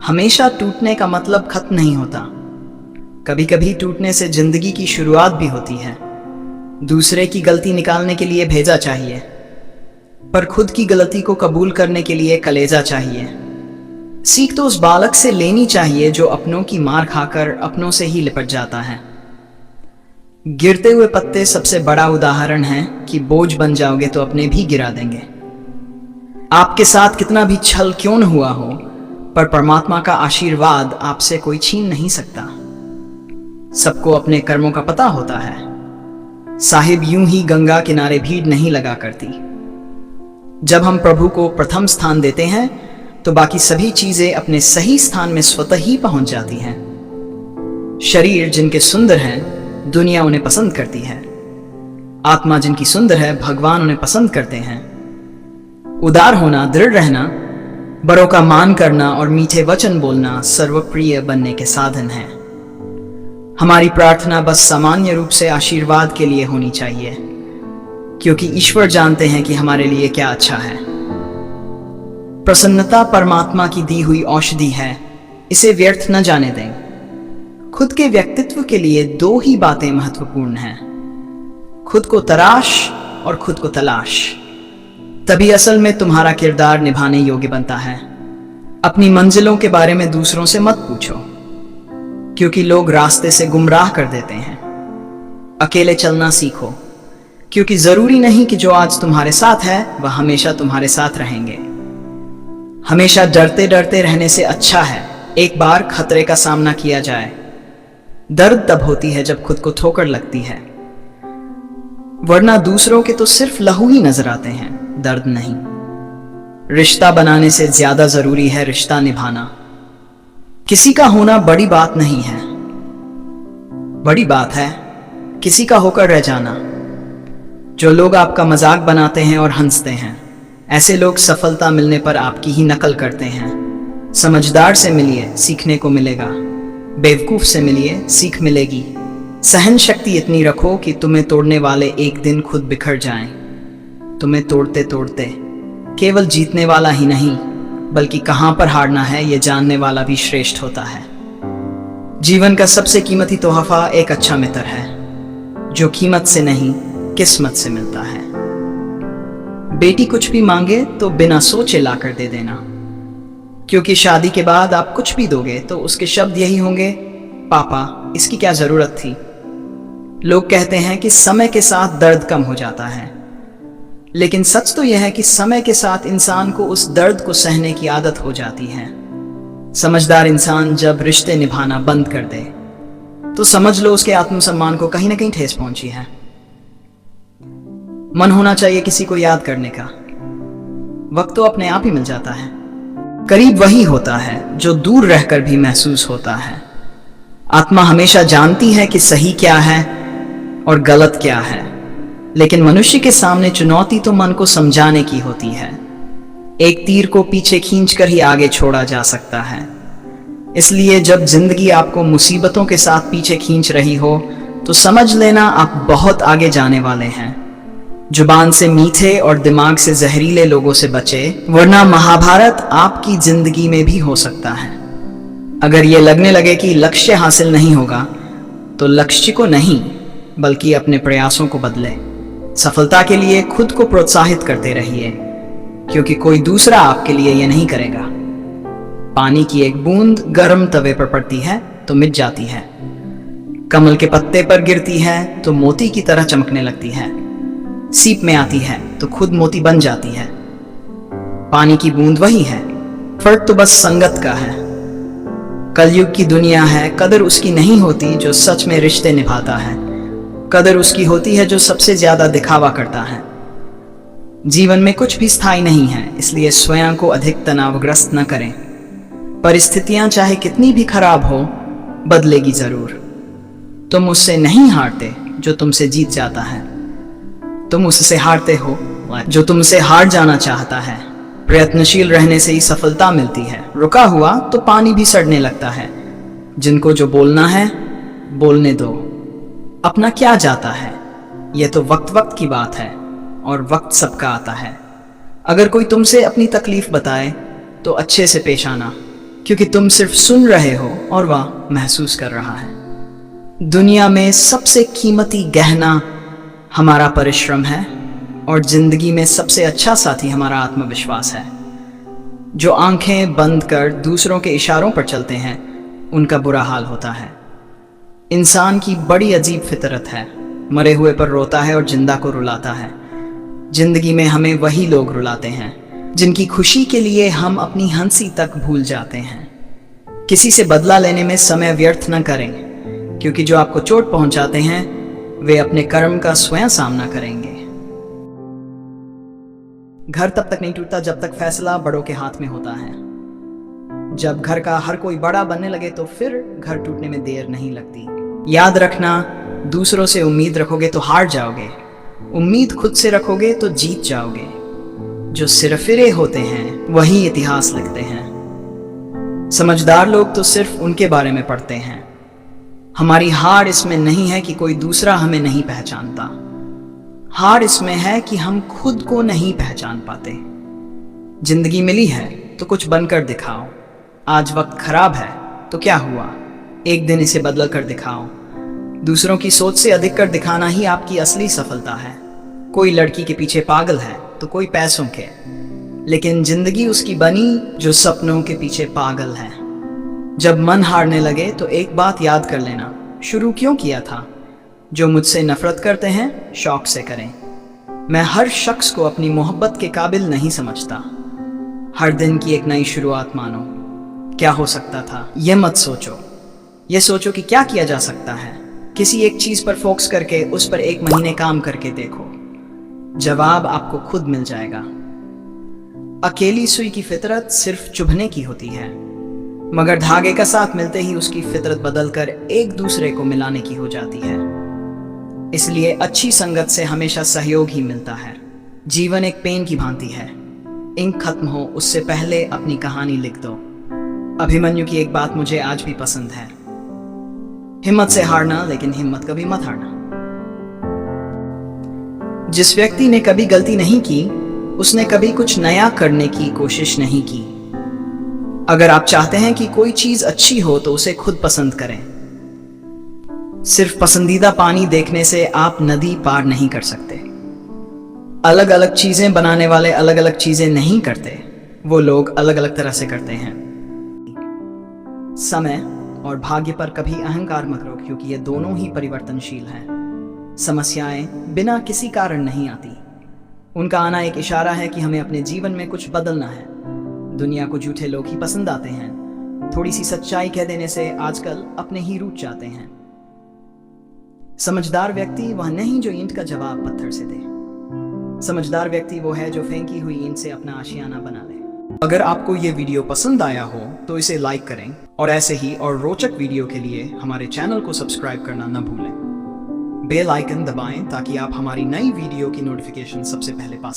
हमेशा टूटने का मतलब खत्म नहीं होता। कभी कभी टूटने से जिंदगी की शुरुआत भी होती है। दूसरे की गलती निकालने के लिए भेजा चाहिए, पर खुद की गलती को कबूल करने के लिए कलेजा चाहिए। सीख तो उस बालक से लेनी चाहिए जो अपनों की मार खाकर अपनों से ही लिपट जाता है। गिरते हुए पत्ते सबसे बड़ा उदाहरण है कि बोझ बन जाओगे तो अपने भी गिरा देंगे। आपके साथ कितना भी छल क्यों न हुआ हो, पर परमात्मा का आशीर्वाद आपसे कोई छीन नहीं सकता। सबको अपने कर्मों का पता होता है। साहिब यूं ही गंगा किनारे भीड़ नहीं लगा करती। जब हम प्रभु को प्रथम स्थान देते हैं तो बाकी सभी चीजें अपने सही स्थान में स्वतः ही पहुंच जाती हैं। शरीर जिनके सुंदर हैं, दुनिया उन्हें पसंद करती है। आत्मा जिनकी सुंदर है, भगवान उन्हें पसंद करते हैं। उदार होना, दृढ़ रहना, बड़ों का मान करना और मीठे वचन बोलना सर्वप्रिय बनने के साधन हैं। हमारी प्रार्थना बस सामान्य रूप से आशीर्वाद के लिए होनी चाहिए, क्योंकि ईश्वर जानते हैं कि हमारे लिए क्या अच्छा है। प्रसन्नता परमात्मा की दी हुई औषधि है, इसे व्यर्थ न जाने दें। खुद के व्यक्तित्व के लिए दो ही बातें महत्वपूर्ण हैं, खुद को तराश और खुद को तलाश। तभी असल में तुम्हारा किरदार निभाने योग्य बनता है। अपनी मंजिलों के बारे में दूसरों से मत पूछो, क्योंकि लोग रास्ते से गुमराह कर देते हैं। अकेले चलना सीखो, क्योंकि जरूरी नहीं कि जो आज तुम्हारे साथ है वह हमेशा तुम्हारे साथ रहेंगे। हमेशा डरते डरते रहने से अच्छा है एक बार खतरे का सामना किया जाए। दर्द तब होती है जब खुद को ठोकर लगती है, वरना दूसरों के तो सिर्फ लहू ही नजर आते हैं, दर्द नहीं। रिश्ता बनाने से ज्यादा जरूरी है रिश्ता निभाना। किसी का होना बड़ी बात नहीं है, बड़ी बात है किसी का होकर रह जाना। जो लोग आपका मजाक बनाते हैं और हंसते हैं, ऐसे लोग सफलता मिलने पर आपकी ही नकल करते हैं। समझदार से मिलिए, सीखने को मिलेगा। बेवकूफ से मिलिए, सीख मिलेगी। सहन शक्ति इतनी रखो कि तुम्हें तोड़ने वाले एक दिन खुद बिखर जाएं। तुम्हें तोड़ते तोड़ते केवल जीतने वाला ही नहीं, बल्कि कहां पर हारना है ये जानने वाला भी श्रेष्ठ होता है। जीवन का सबसे कीमती तोहफा एक अच्छा मित्र है, जो कीमत से नहीं किस्मत से मिलता है। बेटी कुछ भी मांगे तो बिना सोचे लाकर दे देना, क्योंकि शादी के बाद आप कुछ भी दोगे तो उसके शब्द यही होंगे, पापा इसकी क्या जरूरत थी। लोग कहते हैं कि समय के साथ दर्द कम हो जाता है, लेकिन सच तो यह है कि समय के साथ इंसान को उस दर्द को सहने की आदत हो जाती है। समझदार इंसान जब रिश्ते निभाना बंद कर दे तो समझ लो उसके आत्मसम्मान को कहीं ना कहीं ठेस पहुंची है। मन होना चाहिए किसी को याद करने का, वक्त तो अपने आप ही मिल जाता है। करीब वही होता है जो दूर रहकर भी महसूस होता है। आत्मा हमेशा जानती है कि सही क्या है और गलत क्या है, लेकिन मनुष्य के सामने चुनौती तो मन को समझाने की होती है। एक तीर को पीछे खींचकर ही आगे छोड़ा जा सकता है। इसलिए जब जिंदगी आपको मुसीबतों के साथ पीछे खींच रही हो तो समझ लेना आप बहुत आगे जाने वाले हैं। जुबान से मीठे और दिमाग से जहरीले लोगों से बचे, वरना महाभारत आपकी जिंदगी में भी हो सकता है। अगर ये लगने लगे कि लक्ष्य हासिल नहीं होगा तो लक्ष्य को नहीं बल्कि अपने प्रयासों को बदले। सफलता के लिए खुद को प्रोत्साहित करते रहिए, क्योंकि कोई दूसरा आपके लिए यह नहीं करेगा। पानी की एक बूंद गर्म तवे पर पड़ती है तो मिट जाती है, कमल के पत्ते पर गिरती है तो मोती की तरह चमकने लगती है, सीप में आती है तो खुद मोती बन जाती है। पानी की बूंद वही है, फर्क तो बस संगत का है। कलयुग की दुनिया है, कदर उसकी नहीं होती जो सच में रिश्ते निभाता है। कदर उसकी होती है जो सबसे ज्यादा दिखावा करता है। जीवन में कुछ भी स्थायी नहीं है, इसलिए स्वयं को अधिक तनावग्रस्त न करें। परिस्थितियां चाहे कितनी भी खराब हो, बदलेगी जरूर। तुम उससे नहीं हारते जो तुमसे जीत जाता है, तुम उससे हारते हो जो तुमसे हार जाना चाहता है। प्रयत्नशील रहने से ही सफलता मिलती है। रुका हुआ तो पानी भी सड़ने लगता है। जिनको जो बोलना है बोलने दो, अपना क्या जाता है। यह तो वक्त वक्त की बात है और वक्त सबका आता है। अगर कोई तुमसे अपनी तकलीफ बताए तो अच्छे से पेश आना, क्योंकि तुम सिर्फ सुन रहे हो और वह महसूस कर रहा है। दुनिया में सबसे कीमती गहना हमारा परिश्रम है और जिंदगी में सबसे अच्छा साथी हमारा आत्मविश्वास है। जो आंखें बंद कर दूसरों के इशारों पर चलते हैं उनका बुरा हाल होता है। इंसान की बड़ी अजीब फितरत है, मरे हुए पर रोता है और जिंदा को रुलाता है। जिंदगी में हमें वही लोग रुलाते हैं जिनकी खुशी के लिए हम अपनी हंसी तक भूल जाते हैं। किसी से बदला लेने में समय व्यर्थ न करें, क्योंकि जो आपको चोट पहुंचाते हैं वे अपने कर्म का स्वयं सामना करेंगे। घर तब तक नहीं टूटता जब तक फैसला बड़ों के हाथ में होता है। जब घर का हर कोई बड़ा बनने लगे तो फिर घर टूटने में देर नहीं लगती। याद रखना, दूसरों से उम्मीद रखोगे तो हार जाओगे, उम्मीद खुद से रखोगे तो जीत जाओगे। जो सिरफिरे होते हैं वही इतिहास लिखते हैं। समझदार लोग तो सिर्फ उनके बारे में पढ़ते हैं। हमारी हार इसमें नहीं है कि कोई दूसरा हमें नहीं पहचानता, हार इसमें है कि हम खुद को नहीं पहचान पाते। जिंदगी मिली है तो कुछ बनकर दिखाओ। आज वक्त खराब है तो क्या हुआ, एक दिन इसे बदल कर दिखाओ। दूसरों की सोच से अधिक कर दिखाना ही आपकी असली सफलता है। कोई लड़की के पीछे पागल है तो कोई पैसों के, लेकिन जिंदगी उसकी बनी जो सपनों के पीछे पागल है। जब मन हारने लगे तो एक बात याद कर लेना, शुरू क्यों किया था। जो मुझसे नफरत करते हैं शौक से करें। मैं हर शख्स को अपनी मोहब्बत के काबिल नहीं समझता। हर दिन की एक नई शुरुआत मानो। क्या हो सकता था ये मत सोचो, ये सोचो कि क्या किया जा सकता है। किसी एक चीज पर फोकस करके उस पर 1 महीने काम करके देखो, जवाब आपको खुद मिल जाएगा। अकेली सुई की फितरत सिर्फ चुभने की होती है, मगर धागे का साथ मिलते ही उसकी फितरत बदलकर एक दूसरे को मिलाने की हो जाती है। इसलिए अच्छी संगत से हमेशा सहयोग ही मिलता है। जीवन एक पेन की भांति है, इंक खत्म हो उससे पहले अपनी कहानी लिख दो। अभिमन्यु की एक बात मुझे आज भी पसंद है, हिम्मत से हारना लेकिन हिम्मत कभी मत हारना। जिस व्यक्ति ने कभी गलती नहीं की उसने कभी कुछ नया करने की कोशिश नहीं की। अगर आप चाहते हैं कि कोई चीज अच्छी हो तो उसे खुद पसंद करें। सिर्फ पसंदीदा पानी देखने से आप नदी पार नहीं कर सकते। अलग अलग चीजें बनाने वाले अलग अलग चीजें नहीं करते, वो लोग अलग अलग तरह से करते हैं। समय और भाग्य पर कभी अहंकार मत करो, क्योंकि ये दोनों ही परिवर्तनशील हैं। समस्याएं बिना किसी कारण नहीं आती, उनका आना एक इशारा है कि हमें अपने जीवन में कुछ बदलना है। दुनिया को झूठे लोग ही पसंद आते हैं। थोड़ी सी सच्चाई कह देने से आजकल अपने ही रूठ जाते हैं। समझदार व्यक्ति वह नहीं जो ईंट का जवाब पत्थर से दे। समझदार व्यक्ति वो है जो फेंकी हुई ईंट से अपना आशियाना बना ले। अगर आपको ये वीडियो पसंद आया हो तो इसे लाइक करें और ऐसे ही और रोचक वीडियो के लिए हमारे चैनल को सब्सक्राइब करना न भूलें। बेल आइकन दबाएं ताकि आप हमारी नई वीडियो की नोटिफिकेशन सबसे पहले पा सकें।